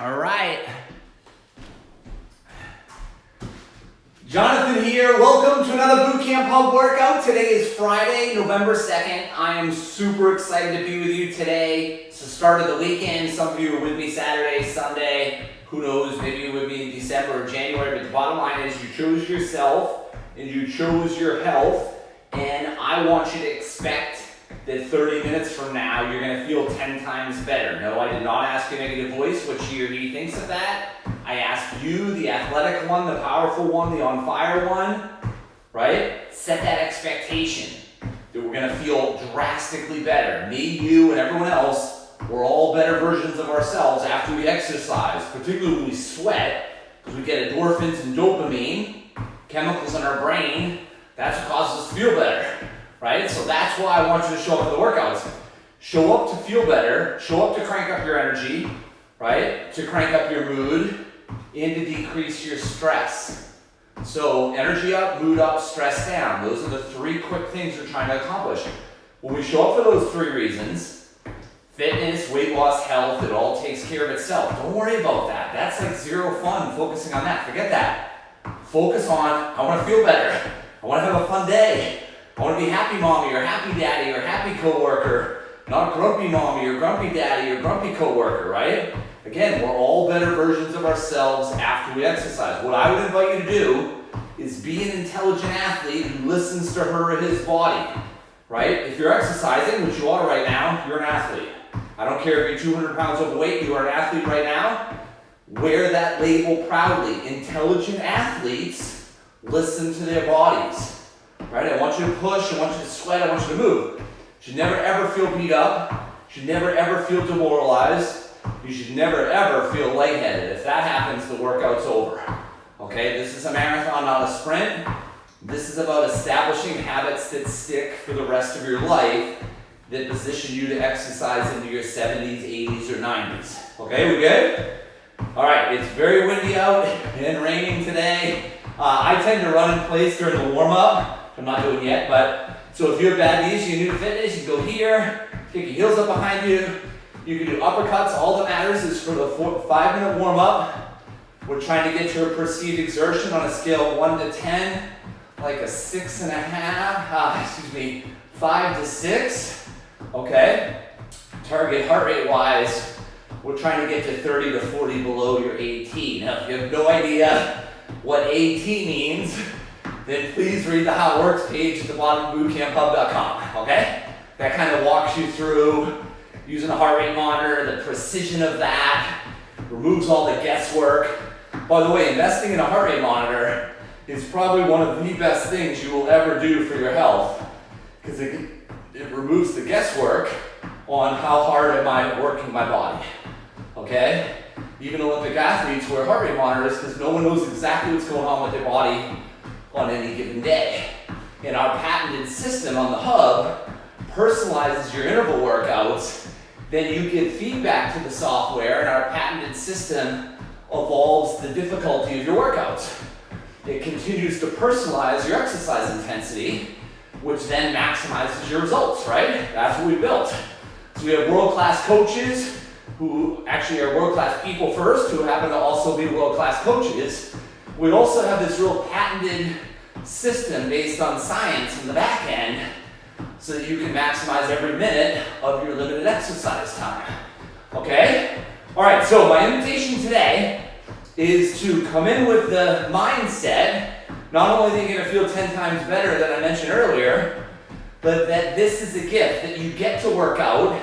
All right. Jonathan here. Welcome to another Boot Camp Hub workout. Today is Friday, November 2nd. I am super excited to be with you today. It's the start of the weekend. Some of you are with me Saturday, Sunday. Who knows, maybe you're with me in December or January. But the bottom line is you chose yourself and you chose your health. And I want you to expect that 30 minutes from now, you're going to feel 10 times better. No, I did not ask a negative voice what she or he thinks of that. I asked you, the athletic one, the powerful one, the on fire one, right? Set that expectation that we're going to feel drastically better. Me, you, and everyone else, we're all better versions of ourselves after we exercise, particularly when we sweat, because we get endorphins and dopamine, chemicals in our brain. That's what causes us to feel better. Right? So that's why I want you to show up for the workouts. Show up to feel better, show up to crank up your energy, right? To crank up your mood, and to decrease your stress. So energy up, mood up, stress down. Those are the three quick things we're trying to accomplish. When we show up for those three reasons, fitness, weight loss, health, it all takes care of itself. Don't worry about that. That's like zero fun focusing on that. Forget that. Focus on, I want to feel better. I want to have a fun day. I want to be happy mommy or happy daddy or happy coworker, not grumpy mommy or grumpy daddy or grumpy coworker, right? Again, we're all better versions of ourselves after we exercise. What I would invite you to do is be an intelligent athlete who listens to her or his body, right? If you're exercising, which you are right now, you're an athlete. I don't care if you're 200 pounds overweight, you are an athlete right now. Wear that label proudly. Intelligent athletes listen to their bodies. Right? I want you to push, I want you to sweat, I want you to move. You should never ever feel beat up. You should never ever feel demoralized. You should never ever feel lightheaded. If that happens, the workout's over. Okay? This is a marathon, not a sprint. This is about establishing habits that stick for the rest of your life that position you to exercise into your 70s, 80s, or 90s. Okay, we good? All right, it's very windy out and raining today. I tend to run in place during the warm-up. I'm not doing yet, but so if you have bad knees, you're new to fitness, you can go here, kick your heels up behind you. You can do uppercuts. All that matters is for the 5-minute warm-up. We're trying to get to a perceived exertion on a scale of 1 to 10, like a 6.5, 5 to 6. Okay? Target heart rate-wise, we're trying to get to 30 to 40 below your AT. Now, if you have no idea what AT means, then please read the How It Works page at the bottom of bootcamphub.com, okay? That kind of walks you through using a heart rate monitor, the precision of that, removes all the guesswork. By the way, investing in a heart rate monitor is probably one of the best things you will ever do for your health, because it removes the guesswork on how hard am I working my body, okay? Even Olympic athletes wear heart rate monitors because no one knows exactly what's going on with their body on any given day. And our patented system on the hub personalizes your interval workouts. Then you give feedback to the software, and our patented system evolves the difficulty of your workouts. It continues to personalize your exercise intensity, which then maximizes your results, right? That's what we built. So we have world-class coaches who actually are world-class people first, who happen to also be world-class coaches. We also have this real patented system based on science in the back end so that you can maximize every minute of your limited exercise time. Okay? All right, so my invitation today is to come in with the mindset, not only that you're going to feel 10 times better than I mentioned earlier, but that this is a gift, that you get to work out,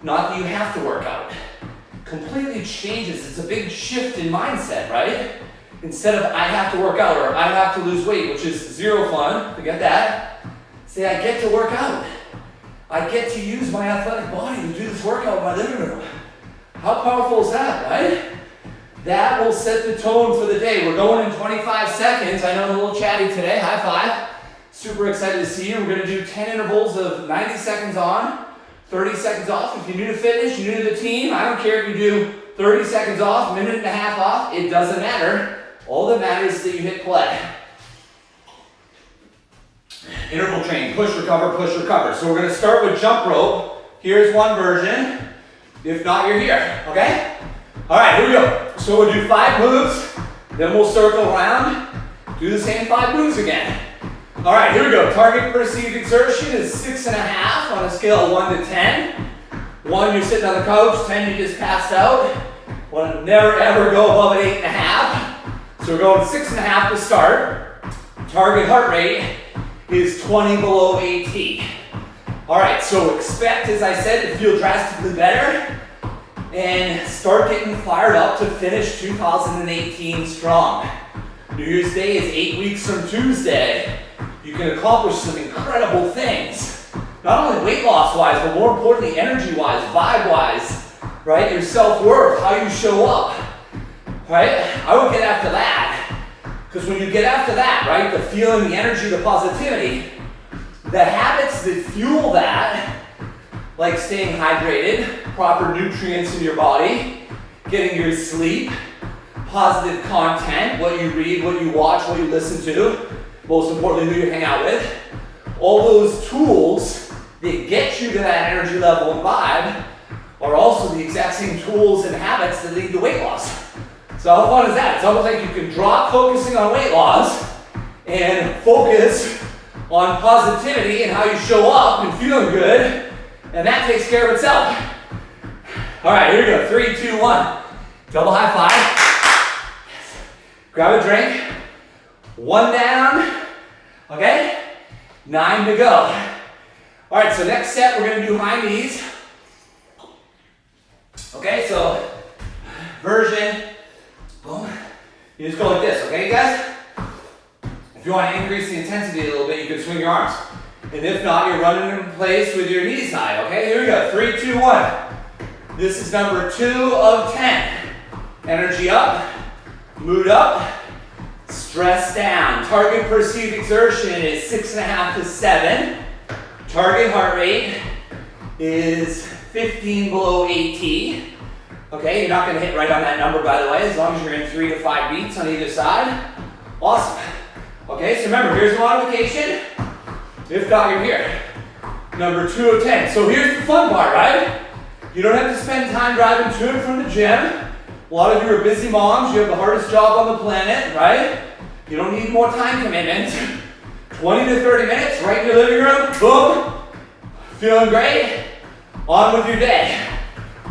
not that you have to work out. Completely changes. It's a big shift in mindset, right? Instead of I have to work out or I have to lose weight, which is zero fun, forget that. Say I get to work out. I get to use my athletic body to do this workout in my living room. How powerful is that, right? That will set the tone for the day. We're going in 25 seconds. I know I'm a little chatty today. High five. Super excited to see you. We're going to do 10 intervals of 90 seconds on, 30 seconds off. If you're new to fitness, you're new to the team, I don't care if you do 30 seconds off, minute and a half off, it doesn't matter. All that matters is that you hit play. Interval training, push, recover, push, recover. So we're going to start with jump rope. Here's one version. If not, you're here, okay? All right, here we go. So we'll do 5 moves, then we'll circle around, do the same 5 moves again. All right, here we go. Target perceived exertion is 6.5 on a scale of 1 to 10. 1, you're sitting on the couch. 10, you just passed out. Want to never ever go above an 8.5. So we're going 6.5 to start. Target heart rate is 20 below AT. All right, so expect, as I said, to feel drastically better and start getting fired up to finish 2018 strong. New Year's Day is 8 weeks from Tuesday. You can accomplish some incredible things. Not only weight loss wise, but more importantly, energy wise, vibe wise, right? Your self-worth, how you show up, right? I would get after that. Because when you get after that, right, the feeling, the energy, the positivity, the habits that fuel that, like staying hydrated, proper nutrients in your body, getting your sleep, positive content, what you read, what you watch, what you listen to, most importantly, who you hang out with, all those tools that get you to that energy level and vibe are also the exact same tools and habits that lead to weight loss. So how fun is that? It's almost like you can drop focusing on weight loss and focus on positivity and how you show up and feeling good, and that takes care of itself. All right, here we go. 3, 2, 1. Double high five. Grab a drink. 1 down. Okay? 9 to go. All right, so next set, we're gonna do high knees. Okay, so version, boom. You just go like this, okay, you guys? If you want to increase the intensity a little bit, you can swing your arms. And if not, you're running in place with your knees high, okay? Here we go, 3, 2, 1. This is number 2 of 10. Energy up, mood up, stress down. Target perceived exertion is 6.5 to 7. Target heart rate is 15 below AT. Okay, you're not gonna hit right on that number, by the way, as long as you're in 3 to 5 beats on either side. Awesome. Okay, so remember, here's the modification. If not, you're here. Number 2 of 10. So here's the fun part, right? You don't have to spend time driving to and from the gym. A lot of you are busy moms. You have the hardest job on the planet, right? You don't need more time commitment. 20 to 30 minutes, right in your living room, boom. Feeling great? On with your day.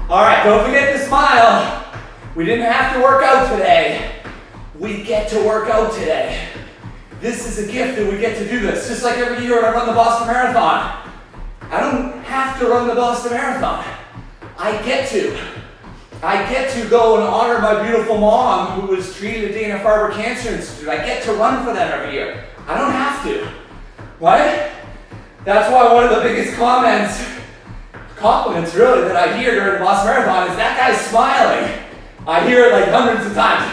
All right, don't forget to smile. We didn't have to work out today. We get to work out today. This is a gift that we get to do this. Just like every year when I run the Boston Marathon. I don't have to run the Boston Marathon. I get to. I get to go and honor my beautiful mom who was treated at Dana-Farber Cancer Institute. I get to run for them every year. I don't have to, right? That's why one of the biggest compliments really that I hear during the Boston Marathon is that guy's smiling. I hear it like hundreds of times,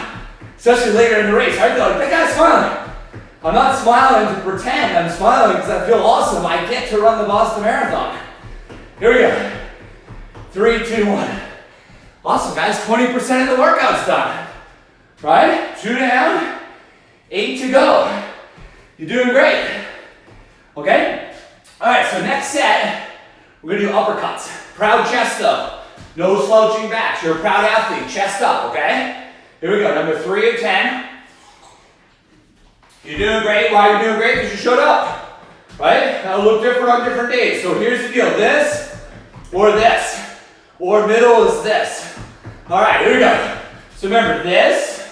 especially later in the race. I feel like, that guy's smiling. I'm not smiling to pretend, I'm smiling because I feel awesome. I get to run the Boston Marathon. Here we go. 3, 2, 1. Awesome, guys, 20% of the workout's done. Right? 2 down, 8 to go. You're doing great. Okay? All right, so next set, we're gonna do uppercuts. Proud chest though. No slouching backs. You're a proud athlete. Chest up, okay? Here we go, number 3 of 10. You're doing great. Why are you doing great? Because you showed up, right? That'll look different on different days. So here's the deal, this, or middle is this. All right, here we go. So remember, this,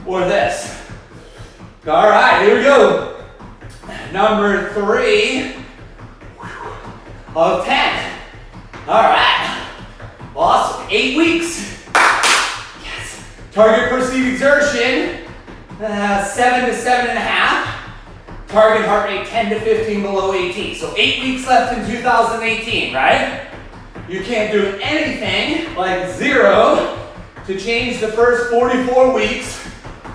or this. All right, here we go. Number 3 of 10. All right, awesome, 8 weeks. Yes. Target perceived exertion, 7 to 7.5. Target heart rate 10 to 15 below AT. So 8 weeks left in 2018, right? You can't do anything like 0 to change the first 44 weeks.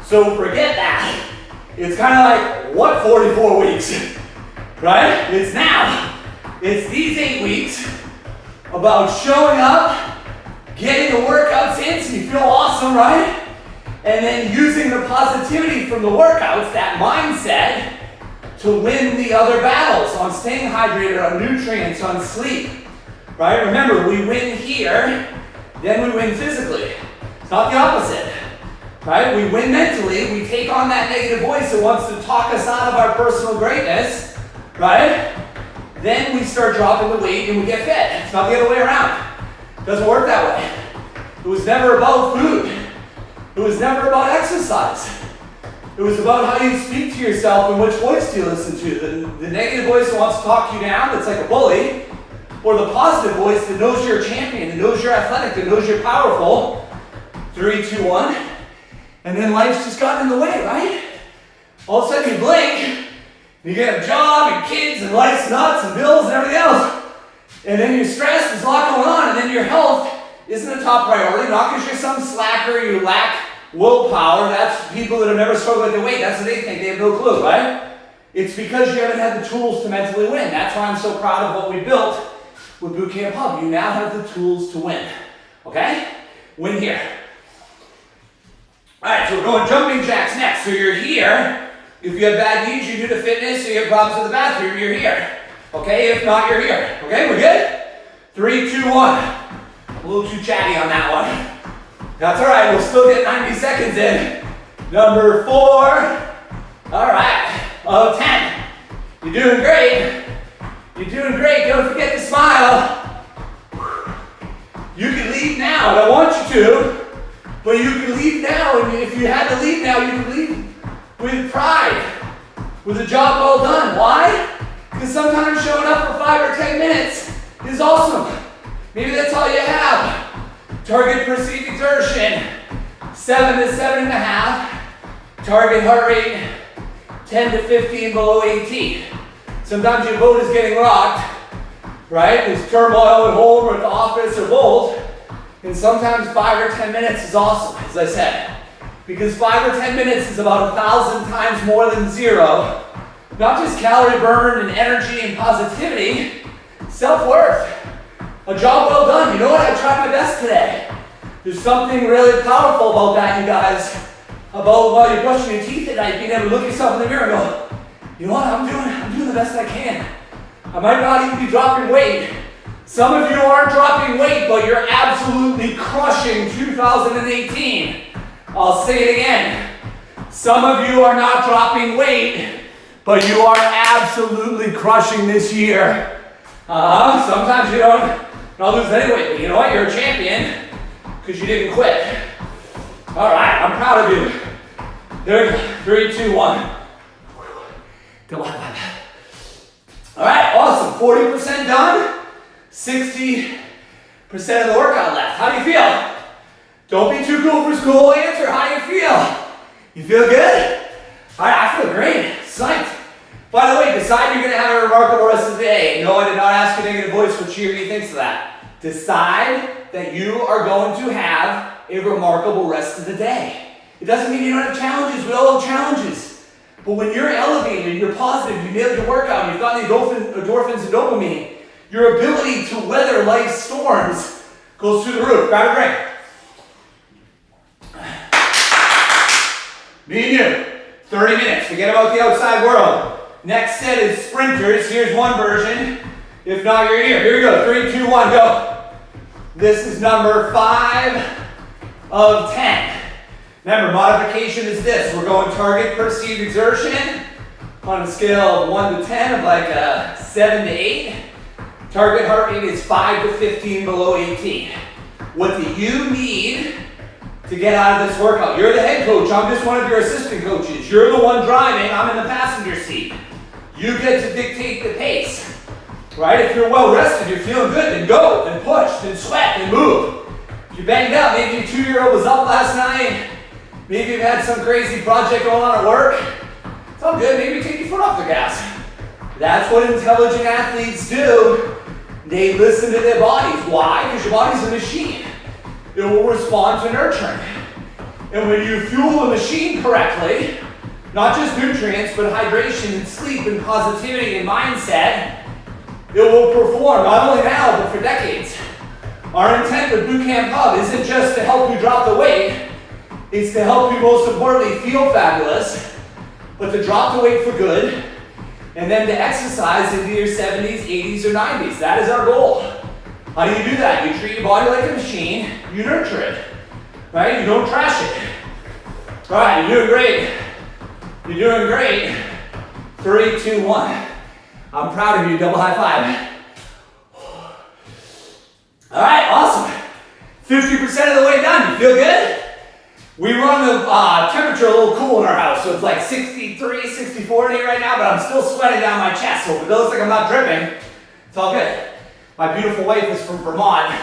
So forget that. It's kind of like, what 44 weeks? Right? It's now. It's these 8 weeks about showing up, getting the workouts in so you feel awesome, right? And then using the positivity from the workouts, that mindset, to win the other battles on staying hydrated, on nutrients, on sleep, right? Remember, we win here, then we win physically. It's not the opposite, right? We win mentally. We take on that negative voice that wants to talk us out of our personal greatness, right? Then we start dropping the weight and we get fit. It's not the other way around. It doesn't work that way. It was never about food. It was never about exercise. It was about how you speak to yourself and which voice do you listen to. The negative voice that wants to talk you down, that's like a bully, or the positive voice that knows you're a champion, that knows you're athletic, that knows you're powerful. 3, 2, 1. And then life's just gotten in the way, right? All of a sudden you blink, you get a job and kids and life's nuts and bills and everything else. And then you're stressed, there's a lot going on, and then your health isn't a top priority, not because you're some slacker, you lack willpower. That's people that have never struggled with their weight. That's what they think. They have no clue, right? It's because you haven't had the tools to mentally win. That's why I'm so proud of what we built with Bootcamp Hub. You now have the tools to win. Okay? Win here. All right, so we're going jumping jacks next. So you're here. If you have bad knees, you do the fitness. So you have problems with the bathroom, you're here. Okay? If not, you're here. Okay? We're good? 3, 2, 1. A little too chatty on that one. That's all right, we'll still get 90 seconds in. Number 4. All right, of 10. You're doing great. You're doing great. Don't forget to smile. You can leave now. I don't want you to, but you can leave now. And if you had to leave now, you can leave with pride, with a job well done. Why? Because sometimes showing up for 5 or 10 minutes is awesome. Maybe that's all you have. Target perceived exertion, 7 to 7.5. Target heart rate, 10 to 15 below 18. Sometimes your boat is getting rocked, right? There's turmoil at home or at the office or both. And sometimes 5 or 10 minutes is awesome, as I said. Because 5 or 10 minutes is about 1,000 times more than 0. Not just calorie burn and energy and positivity, self-worth. A job well done. You know what? I tried my best today. There's something really powerful about that, you guys. About while you're brushing your teeth at night, being able to look yourself in the mirror and go, you know what? I'm doing the best I can. I might not even be dropping weight. Some of you aren't dropping weight, but you're absolutely crushing 2018. I'll say it again. Some of you are not dropping weight, but you are absolutely crushing this year. Sometimes you don't lose any weight, but you know what? You're a champion because you didn't quit. All right, I'm proud of you. There we go. 3, 2, 1. Double high five. All right, awesome. 40% done. 60% of the workout left. How do you feel? Don't be too cool for school. Answer. How do you feel? You feel good? All right, I feel great. Psyched. By the way, decide you're going to have a remarkable rest of the day. No, I did not ask a negative voice what cheery thinks of that. Decide that you are going to have a remarkable rest of the day. It doesn't mean you don't have challenges. We all have challenges. But when you're elevated, you're positive, you nailed your workout, you've got the endorphins and dopamine, your ability to weather life's storms goes through the roof. Grab a drink. Me and you, 30 minutes. Forget about the outside world. Next set is sprinters. Here's one version. If not, you're here. Here we go. 3, 2, 1, go. This is number 5 of 10. Remember, modification is this. We're going target perceived exertion on a scale of 1 to 10 of like a 7 to 8. Target heart rate is 5 to 15 below 18. What do you need to get out of this workout? You're the head coach. I'm just one of your assistant coaches. You're the one driving. I'm in the passenger seat. You get to dictate the pace, right? If you're well rested, you're feeling good, then go, then push, then sweat, then move. If you're banged up, maybe your 2-year-old was up last night, maybe you've had some crazy project going on at work, it's all good, maybe take your foot off the gas. That's what intelligent athletes do. They listen to their bodies. Why? Because your body's a machine. It will respond to nurturing. And when you fuel the machine correctly, not just nutrients, but hydration and sleep and positivity and mindset, it will perform not only now, but for decades. Our intent with Bootcamp Hub isn't just to help you drop the weight, it's to help you most importantly feel fabulous, but to drop the weight for good, and then to exercise into your 70s, 80s, or 90s. That is our goal. How do you do that? You treat your body like a machine, you nurture it, right? You don't trash it. All right, you're doing great. You're doing great. 3, 2, 1. I'm proud of you, double high five. All right, awesome. 50% of the way done, you feel good? We run the temperature a little cool in our house, so it's like 63, 64 in here right now, but I'm still sweating down my chest, so if it looks like I'm not dripping, it's all good. My beautiful wife is from Vermont.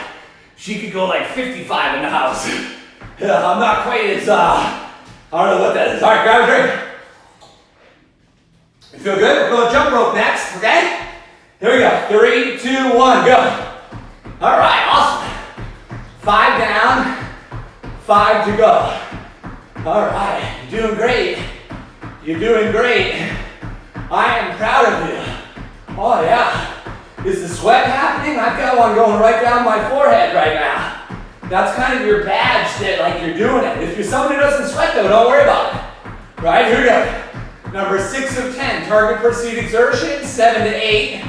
She could go like 55 in the house. Yeah, I'm not quite as, I don't know what that is. All right, grab a drink. You feel good? We're going jump rope next, okay? Here we go. 3, 2, 1, go. All right, awesome. 5 down, 5 to go. All right, you're doing great. You're doing great. I am proud of you. Oh yeah. Is the sweat happening? I've got one going right down my forehead right now. That's kind of your badge that like you're doing it. If you're someone who doesn't sweat though, don't worry about it. Right, here we go. Number 6 of 10, target per seat exertion, 7 to 8.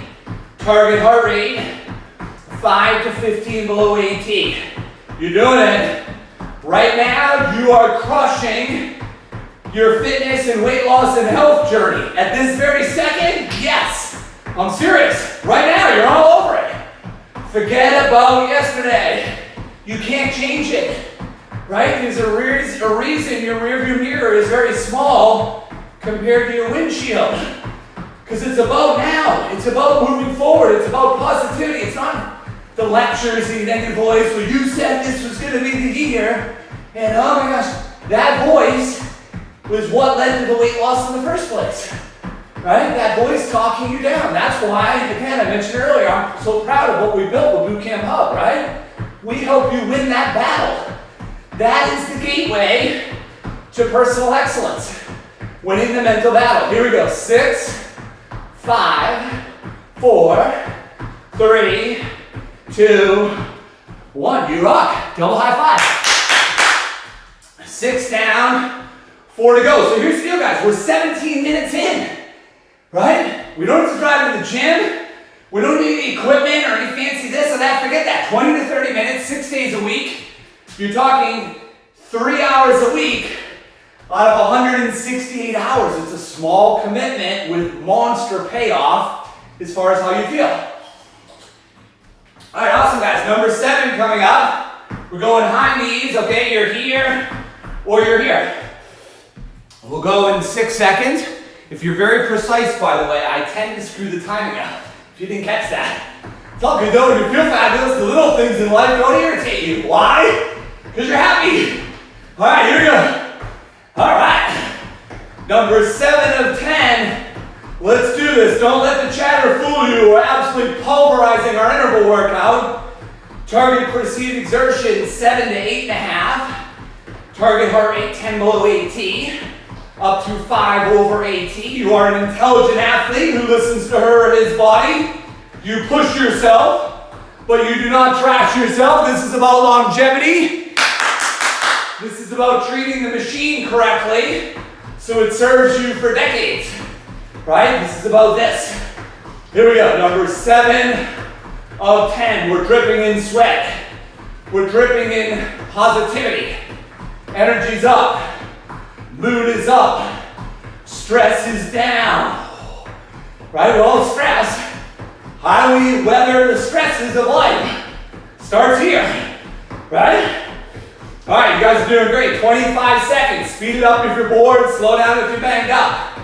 Target heart rate, 5 to 15 below AT. You're doing it. Right now, you are crushing your fitness and weight loss and health journey. At this very second, yes. I'm serious. Right now, you're all over it. Forget about yesterday. You can't change it. Right? There's a reason your rearview mirror is very small compared to your windshield. Because it's about now. It's about moving forward. It's about positivity. It's not the lectures and negative voice. Well, you said this was going to be the year. And oh my gosh, that voice was what led to the weight loss in the first place. Right? That voice talking you down. That's why, again, I mentioned earlier, I'm so proud of what we built with Boot Camp Hub, right? We help you win that battle. That is the gateway to personal excellence. Winning the mental battle. Here we go. 6, 5, 4, 3, 2, 1. You rock. Double high five. 6 down, 4 to go. So here's the deal, guys. We're 17 minutes in. Right? We don't have to drive to the gym. We don't need any equipment or any fancy this or that. Forget that. 20 to 30 minutes, 6 days a week. You're talking 3 hours a week out of 168 hours. It's a small commitment with monster payoff as far as how you feel. All right, awesome, guys. Number 7 coming up. We're going high knees. Okay, you're here or you're here. We'll go in 6 seconds. If you're very precise, by the way, I tend to screw the timing up. If you didn't catch that. It's all good though, when you feel fabulous, the little things in life don't irritate you. Why? Because you're happy. All right, here we go. All right. Number 7 of 10. Let's do this. Don't let the chatter fool you. We're absolutely pulverizing our interval workout. Target per seat exertion, 7 to 8.5. Target heart rate, 10 below AT. Up to 5 over AT. You are an intelligent athlete who listens to her or his body. You push yourself, but you do not trash yourself. This is about longevity. This is about treating the machine correctly so it serves you for decades. Right? This is about this. Here we go. Number 7 of 10. We're dripping in sweat. We're dripping in positivity. Energy's up. Mood is up. Stress is down. Right? We're all stressed. How do we weather the stresses of life? Starts here. Right? All right, you guys are doing great. 25 seconds. Speed it up if you're bored. Slow down if you're banged up.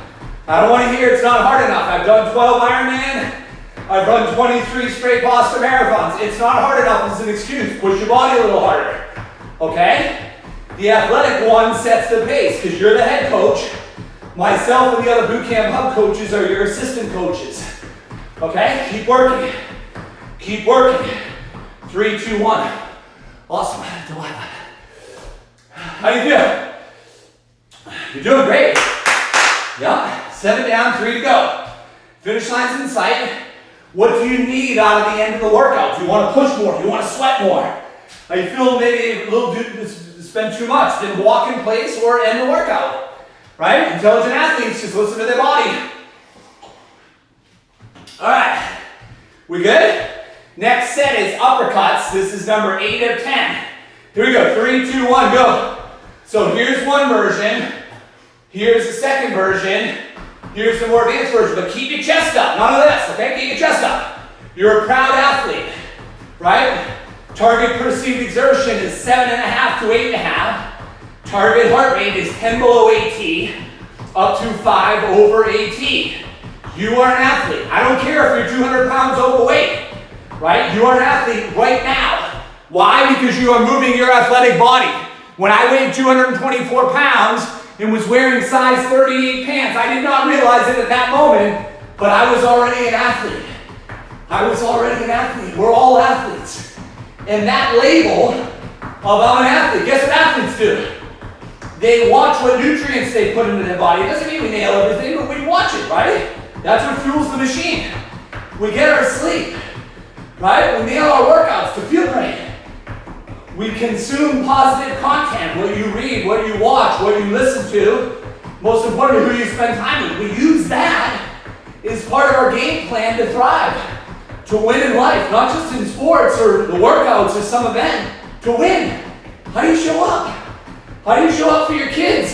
I don't want to hear it's not hard enough. I've done 12 Ironman. I've run 23 straight Boston marathons. It's not hard enough as an excuse. Push your body a little harder. Okay? The athletic one sets the pace because you're the head coach. Myself and the other Boot Camp Hub coaches are your assistant coaches. Okay? Keep working. Keep working. 3, 2, 1. Awesome. How do you feel? You're doing great. Yep. 7 down, 3 to go. Finish line's in sight. What do you need out of the end of the workout? Do you want to push more? Do you want to sweat more? Are you feeling maybe a little spend too much? Then walk in place or end the workout. Right? Intelligent athletes just listen to their body. All right. We good? Next set is uppercuts. This is number 8 of 10. Here we go, 3, 2, 1, go. So here's one version. Here's the second version. Here's the more advanced version, but keep your chest up. None of this, okay? Keep your chest up. You're a proud athlete, right? Target perceived exertion is 7.5 to 8.5. Target heart rate is 10 below AT, up to 5 over AT. You are an athlete. I don't care if you're 200 pounds overweight, right? You are an athlete right now. Why? Because you are moving your athletic body. When I weighed 224 pounds and was wearing size 38 pants, I did not realize it at that moment, but I was already an athlete. I was already an athlete. We're all athletes. And that label of I'm an athlete, guess what athletes do? They watch what nutrients they put into their body. It doesn't mean we nail everything, but we watch it, right? That's what fuels the machine. We get our sleep, right? We nail our workouts to feel great. We consume positive content, what you read, what you watch, what you listen to, most importantly, who you spend time with. We use that as part of our game plan to thrive, to win in life, not just in sports or the workouts or some event, to win. How do you show up? How do you show up for your kids,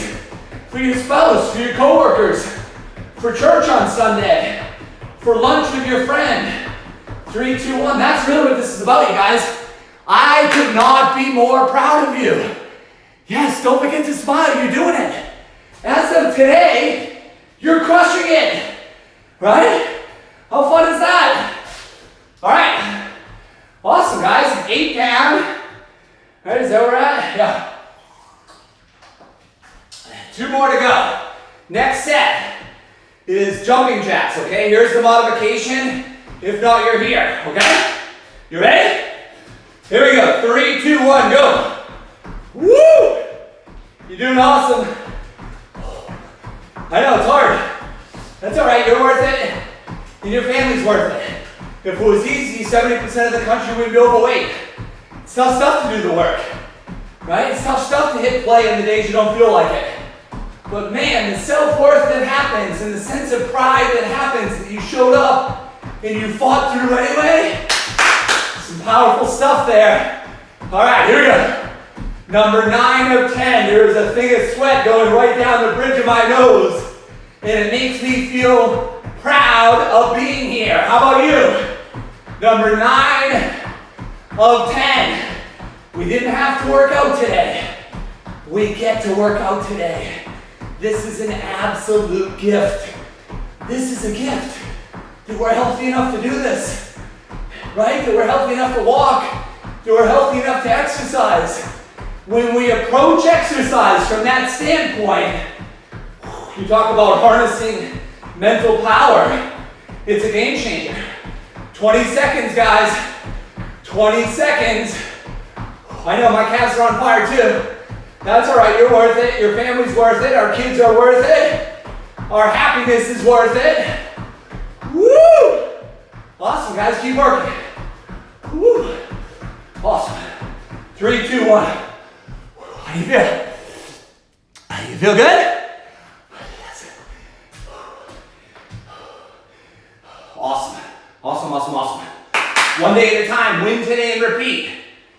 for your spouse, for your coworkers, for church on Sunday, for lunch with your friend? 3, 2, 1. That's really what this is about, you guys. I could not be more proud of you. Yes, don't forget to smile. You're doing it. As of today, you're crushing it. Right? How fun is that? All right. Awesome, guys. 8 down. All right, is that where we're at? Yeah. 2 more to go. Next set is jumping jacks, okay? Here's the modification. If not, you're here, okay? You ready? Here we go. 3, 2, 1, go. Woo! You're doing awesome. I know, it's hard. That's all right. You're worth it, and your family's worth it. If it was easy, 70% of the country would be overweight. It's tough stuff to do the work, right? It's tough stuff to hit play on the days you don't feel like it. But man, the self-worth that happens and the sense of pride that happens that you showed up and you fought through anyway, some powerful stuff there. All right, here we go. Number 9 of 10. There's a thing of sweat going right down the bridge of my nose, and it makes me feel proud of being here. How about you? Number 9 of 10. We didn't have to work out today. We get to work out today. This is an absolute gift. This is a gift that we're healthy enough to do this, right? That we're healthy enough to walk, that we're healthy enough to exercise. When we approach exercise from that standpoint, you talk about harnessing mental power. It's a game changer. 20 seconds, guys. 20 seconds. I know my calves are on fire too. That's all right, you're worth it. Your family's worth it. Our kids are worth it. Our happiness is worth it. Woo! Awesome, guys, keep working. Woo! Awesome. 3, 2, 1. How do you feel? You feel good? Awesome. Awesome, awesome, awesome. One day at a time, win today and repeat.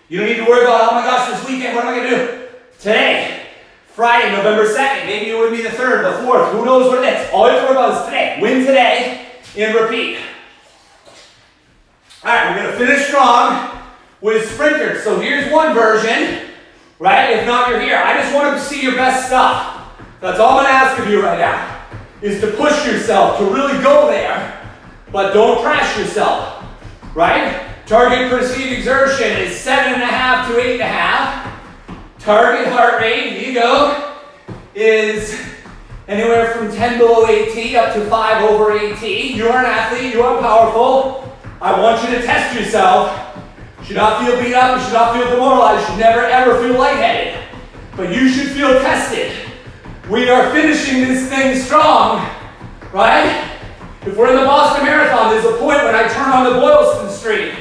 You don't need to worry about, oh my gosh, this weekend, what am I going to do? Today, Friday, November 2nd, maybe it would be the 3rd, the 4th, who knows what it is. All you have to worry about is today. Win today and repeat. All right, we're going to finish strong with sprinters. So here's one version, right? If not, you're here. I just want to see your best stuff. That's all I'm going to ask of you right now, is to push yourself, to really go there, but don't crash yourself, right? Target perceived exertion is 7.5 to 8.5. Target heart rate, here you go, is anywhere from 10 below AT up to 5 over AT. You are an athlete, you are powerful. I want you to test yourself. You should not feel beat up, you should not feel demoralized, you should never ever feel lightheaded. But you should feel tested. We are finishing this thing strong, right? If we're in the Boston Marathon, there's a point when I turn on the Boylston Street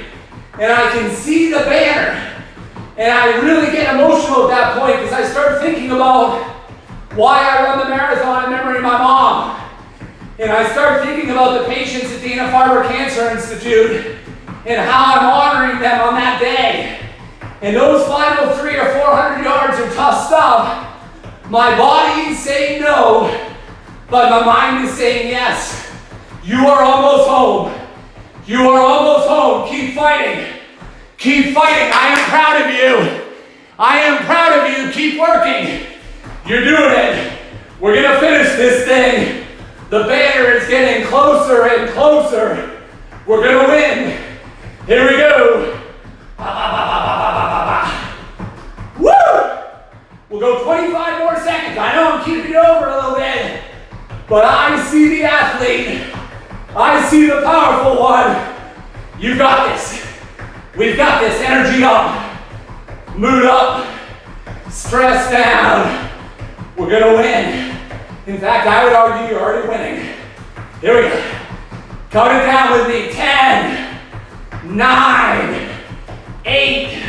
and I can see the banner. And I really get emotional at that point because I start thinking about why I run the marathon in memory of my mom. And I start thinking about the patients at Dana-Farber Cancer Institute and how I'm honoring them on that day. And those final 300 or 400 yards are tough stuff. My body is saying no, but my mind is saying yes. You are almost home. You are almost home. Keep fighting. Keep fighting. I am proud of you. I am proud of you. Keep working. You're doing it. We're going to finish this thing. The banner is getting closer and closer. We're going to win. Here we go. Woo! We'll go 25 more seconds. I know I'm keeping it over a little bit, but I see the athlete. I see the powerful one. You got this. We've got this. Energy up. Mood up. Stress down. We're going to win. In fact, I would argue you're already winning. Here we go. Count it down with me. 10, 9, 8,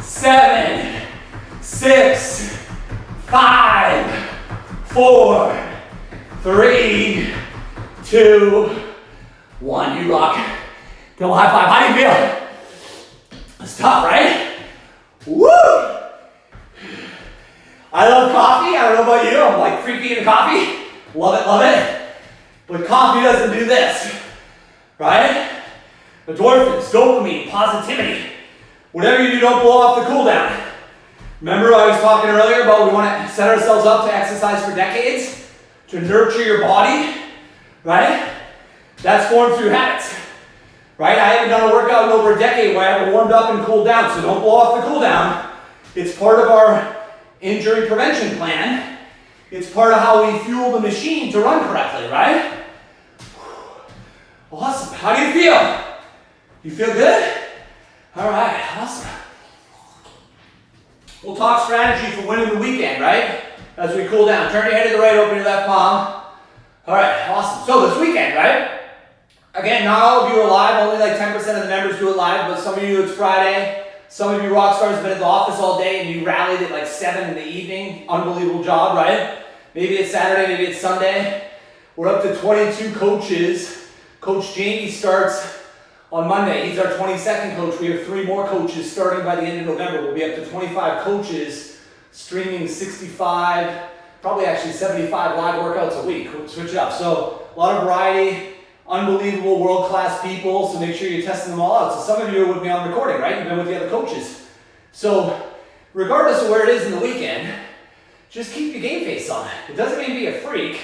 7, 6, 5, 4, 3, 2, 1. You rock. Double high five. How do you feel? It's tough, right? Woo! I love coffee. I don't know about you. I'm like freaky into coffee. Love it, love it. But coffee doesn't do this, right? Endorphins, dopamine, positivity. Whatever you do, don't blow off the cool down. Remember I was talking earlier about we want to set ourselves up to exercise for decades, to nurture your body, right? That's formed through habits, right? I haven't done a workout in over a decade where I haven't warmed up and cooled down, so don't blow off the cool down. It's part of our injury prevention plan. It's part of how we fuel the machine to run correctly, right? Awesome. How do you feel? You feel good? All right, awesome. We'll talk strategy for winning the weekend, right? As we cool down. Turn your head to the right, open your left palm. All right, awesome. So this weekend, right? Again, not all of you are live. Only like 10% of the members do it live, but some of you, it's Friday. Some of you rock stars have been at the office all day and you rallied at like 7 in the evening. Unbelievable job, right? Maybe it's Saturday, maybe it's Sunday. We're up to 22 coaches. Coach Jamie starts on Monday. He's our 22nd coach. We have 3 more coaches starting by the end of November. We'll be up to 25 coaches streaming 65, probably actually 75 live workouts a week. We'll switch it up. So a lot of variety. Unbelievable world-class people, so make sure you're testing them all out. So some of you are with me on recording, right? You've been with the other coaches. So regardless of where it is in the weekend, just keep your game face on. It doesn't mean be a freak.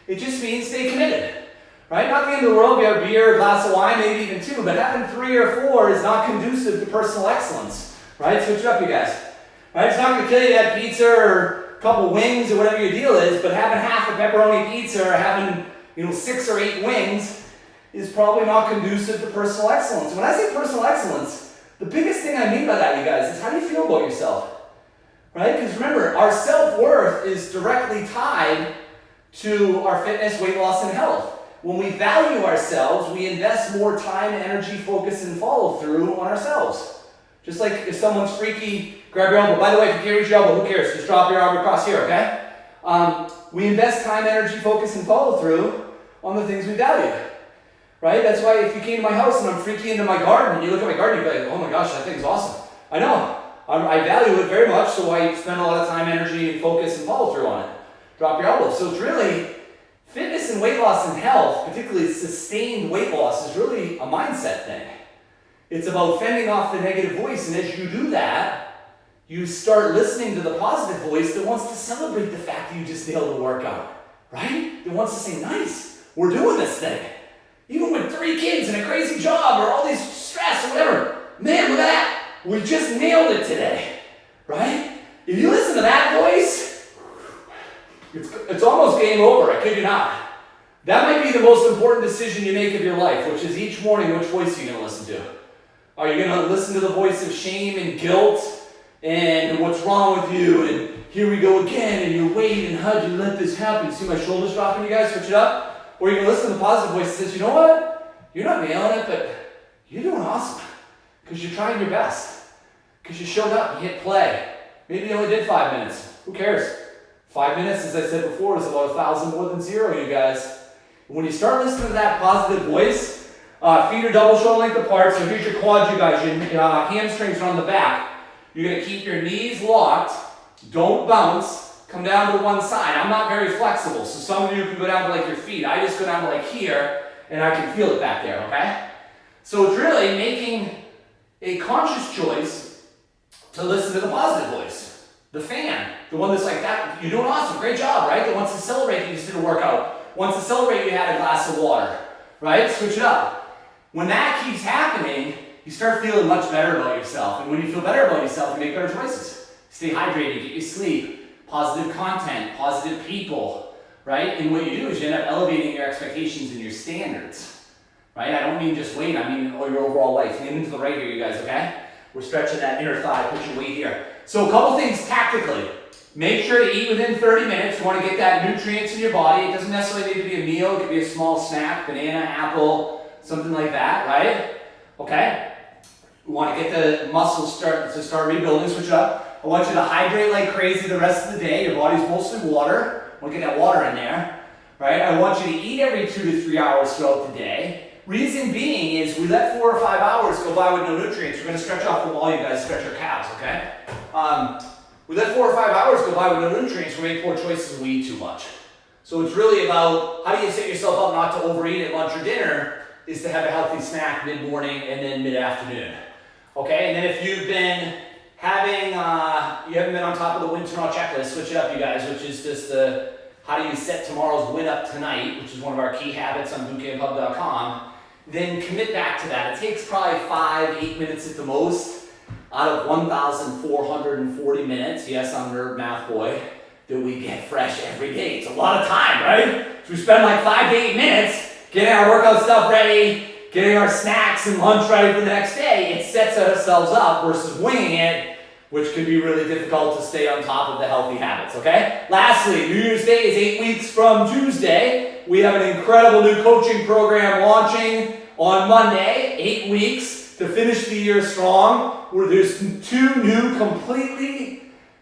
It just means stay committed, right? Not the end of the world if you have a beer, a glass of wine, maybe even 2, but having 3 or 4 is not conducive to personal excellence, right? Switch it up, you guys. Right? It's not going to kill you to have pizza or a couple wings or whatever your deal is, but having half a pepperoni pizza or having 6 or 8 wings is probably not conducive to personal excellence. When I say personal excellence, the biggest thing I mean by that, you guys, is how do you feel about yourself? Right? Because remember, our self-worth is directly tied to our fitness, weight loss, and health. When we value ourselves, we invest more time, energy, focus, and follow-through on ourselves. Just like if someone's freaky, grab your elbow. By the way, if you can't reach your elbow, who cares? Just drop your arm across here, okay? We invest time, energy, focus, and follow-through on the things we value. Right? That's why if you came to my house and I'm freaky into my garden, and you look at my garden, you'd be like, oh my gosh, that thing's awesome. I know. I value it very much, so I spend a lot of time, energy, and focus and follow through on it. Drop your elbow. So it's really, fitness and weight loss and health, particularly sustained weight loss, is really a mindset thing. It's about fending off the negative voice, and as you do that, you start listening to the positive voice that wants to celebrate the fact that you just nailed the workout, right? That wants to say, nice, we're doing this thing. Even with 3 kids and a crazy job or all this stress or whatever, man, look at that. We just nailed it today, right? If you listen to that voice, it's almost game over, I kid you not. That might be the most important decision you make of your life, which is each morning, which voice are you going to listen to? Are you going to listen to the voice of shame and guilt and what's wrong with you and here we go again and you wait and how'd you let this happen? See my shoulders dropping, you guys? Switch it up. Or you can listen to the positive voice that says, you know what? You're not nailing it, but you're doing awesome. Because you're trying your best. Because you showed up, you hit play. Maybe you only did 5 minutes. Who cares? 5 minutes, as I said before, is about 1,000 more than 0, you guys. When you start listening to that positive voice, Feet are double shoulder length apart, so here's your quads, you guys. Your hamstrings are on the back. You're going to keep your knees locked. Don't bounce. Come down to one side. I'm not very flexible, so some of you can go down to like your feet. I just go down to like here, and I can feel it back there, okay? So it's really making a conscious choice to listen to the positive voice. The fan, the one that's like, that, you're doing awesome, great job, right? That wants to celebrate that you just did a workout. Wants to celebrate you had a glass of water, right? Switch it up. When that keeps happening, you start feeling much better about yourself. And when you feel better about yourself, you make better choices. Stay hydrated, get your sleep, positive content, positive people, right? And what you do is you end up elevating your expectations and your standards, right? I don't mean just weight, I mean your overall life. Lean into the right here, you guys, okay? We're stretching that inner thigh, put your weight here. So a couple things tactically. Make sure to eat within 30 minutes. You want to get that nutrients in your body. It doesn't necessarily need to be a meal. It could be a small snack, banana, apple, something like that, right? Okay? We want to get the muscles start rebuilding, switch it up. I want you to hydrate like crazy the rest of the day. Your body's mostly water. I want to get that water in there, right? I want you to eat every 2 to 3 hours throughout the day. Reason being is we let 4 or 5 hours go by with no nutrients. We're going to stretch off the wall, you guys, stretch your calves, okay? We let 4 or 5 hours go by with no nutrients. We make poor choices and we eat too much. So it's really about how do you set yourself up not to overeat at lunch or dinner is to have a healthy snack mid-morning and then mid-afternoon. Okay, and then if you've been having, you haven't been on top of the win tomorrow checklist, switch it up, you guys, which is just the how do you set tomorrow's win up tonight, which is one of our key habits on bootcamphub.com, then commit back to that. It takes probably 5-8 minutes at the most out of 1,440 minutes, yes, I'm a nerd math boy, that we get fresh every day. It's a lot of time, right? So we spend like 5 to 8 minutes getting our workout stuff ready, getting our snacks and lunch ready for the next day. It sets ourselves up versus winging it, which can be really difficult to stay on top of the healthy habits, okay? Lastly, New Year's Day is 8 weeks from Tuesday. We have an incredible new coaching program launching on Monday, 8 weeks to finish the year strong, where there's 2 new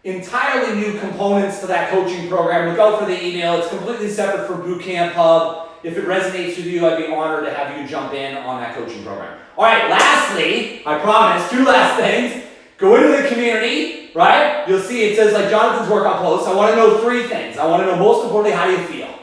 entirely new components to that coaching program. Look out for the email. It's completely separate from Bootcamp Hub. If it resonates with you, I'd be honored to have you jump in on that coaching program. All right, lastly, I promise, 2 last things. Go into the community, right? You'll see it says like Jonathan's workout post. I want to know 3 things. I want to know most importantly, how do you feel?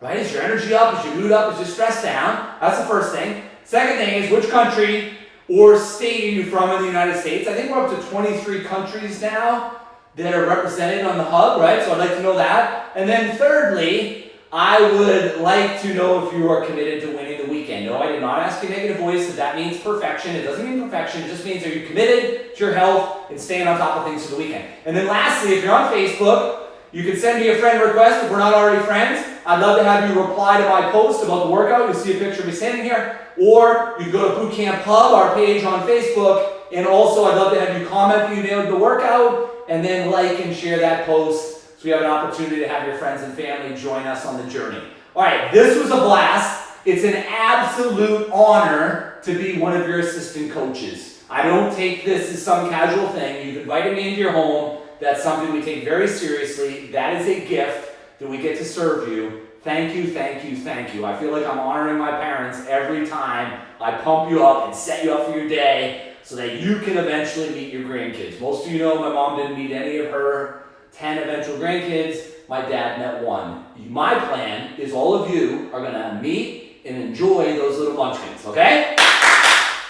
Right? Is your energy up? Is your mood up? Is your stress down? That's the first thing. Second thing is which country or state are you from in the United States? I think we're up to 23 countries now that are represented on the hub, right? So I'd like to know that. And then thirdly, I would like to know if you are committed to winning the weekend. No, I did not ask you negative voice. That means perfection. It doesn't mean perfection. It just means are you committed to your health and staying on top of things for the weekend. And then lastly, if you're on Facebook, you can send me a friend request if we're not already friends. I'd love to have you reply to my post about the workout. You'll see a picture of me standing here. Or you can go to Bootcamp Hub, our page on Facebook. And also, I'd love to have you comment if you nailed the workout, and then like and share that post so we have an opportunity to have your friends and family join us on the journey. All right, this was a blast. It's an absolute honor to be one of your assistant coaches. I don't take this as some casual thing. You've invited me into your home. That's something we take very seriously. That is a gift that we get to serve you. Thank you, thank you, thank you. I feel like I'm honoring my parents every time I pump you up and set you up for your day so that you can eventually meet your grandkids. Most of you know my mom didn't meet any of her 10 eventual grandkids. My dad met 1. My plan is all of you are going to meet and enjoy those little munchkins, okay?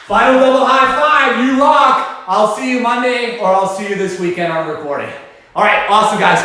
Final double high five. You rock. I'll see you Monday or I'll see you this weekend on recording. All right, awesome, guys.